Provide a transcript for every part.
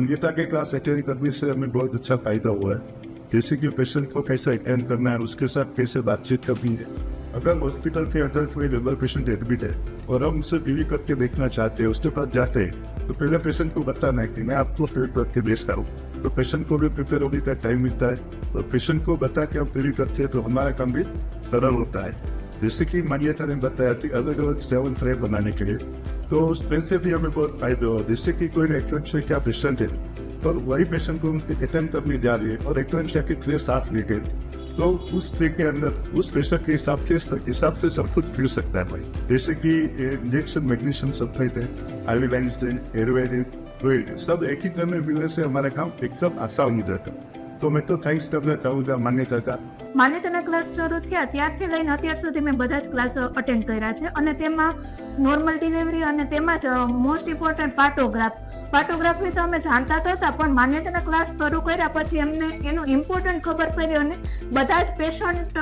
मान्यता के class attend करने से हमें बहुत अच्छा फायदा हुआ है। जैसे कि पेशेंट को कैसे अटेंड करना है, उसके साथ कैसे बातचीत करनी है। अगर हॉस्पिटल के अंदर कोई रेगुलर पेशेंट एडमिट है और हम उसे बीवी करके देखना चाहते हैं, उसके पास जाते हैं, तो पहले पेशेंट को बताना है कि मैं आपको बीवी करके भेजता हूँ। तो पेशेंट को भी प्रिपेयर होने का टाइम मिलता है और पेशेंट को बता के हम बीवी करते हैं तो हमारा काम भी सरल होता है। जैसे कि मान्यता ने बताया कि अलग अलग 7 ट्रे बनाने के लिए, तो उसमें से भी हमें बहुत फायदा हो। जैसे कि कोई एक्वेंशिया क्या पेशेंट है और वही पेशेंट को अटेंड करने जा रही है और एक्वेंशिया की ट्रे साफ लेके, तो उस ट्रे के अंदर उस पेशेंट के हिसाब से सब कुछ फिर सकता है भाई। जैसे कि इंजेक्शन, मैग्नीशियम सल्फेट है, आईवी लाइन्स है, एयरवेज है, फ्लूइड है, सब एक ही टाइम में मिलने से हमारा काम एकदम आसान हो जाता है। तो मैं तो थैंक्स करना चाहूँगा मान्यता का। માન્યતાના ક્લાસ શરૂ થયા ત્યારથી લઈને અત્યાર સુધી મેં બધા જ ક્લાસ અટેન્ડ કર્યા છે અને તેમાં નોર્મલ ડિલિવરી અને તેમાં જ મોસ્ટ ઇમ્પોર્ટન્ટ પાર્ટોગ્રાફ વિશે અમે જાણતા તો હતા, પણ માન્યતાના ક્લાસ શરૂ કર્યા પછી એમને એનું ઇમ્પોર્ટન્ટ ખબર પડી અને બધા જ પેશન્ટ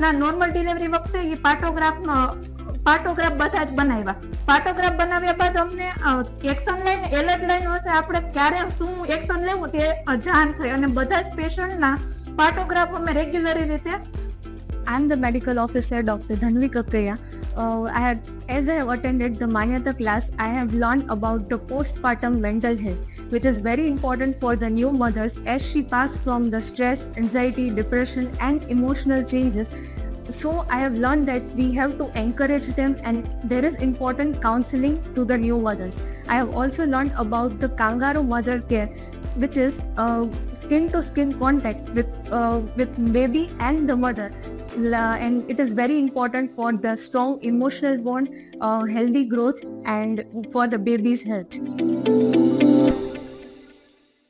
ના નોર્મલ ડિલિવરી વખતે એ પાર્ટોગ્રાફ બધા જ બનાવ્યા. પાર્ટોગ્રાફ બનાવ્યા બાદ અમને એક્શન લાઈન, એલર્ટ લાઈન હશે આપણે ક્યારે શું એક્શન લેવું તે જાણ થઈ અને બધા જ પેશન્ટના પાર્ટોગ્રાફ અમે રેગ્યુલરી રીતે. I'm the medical officer, Dr. Dhanvi Kakkaya. As I have attended the Manyata class, I have learned about the postpartum mental health, which is very important for the new mothers as she passed from the stress, anxiety, depression, and emotional changes. So I have learned that we have to encourage them, and there is important counseling to the new mothers. I have also learned about the kangaroo mother care, which is skin to skin contact with baby and the mother, and it is very important for the strong emotional bond, healthy growth, and for the baby's health.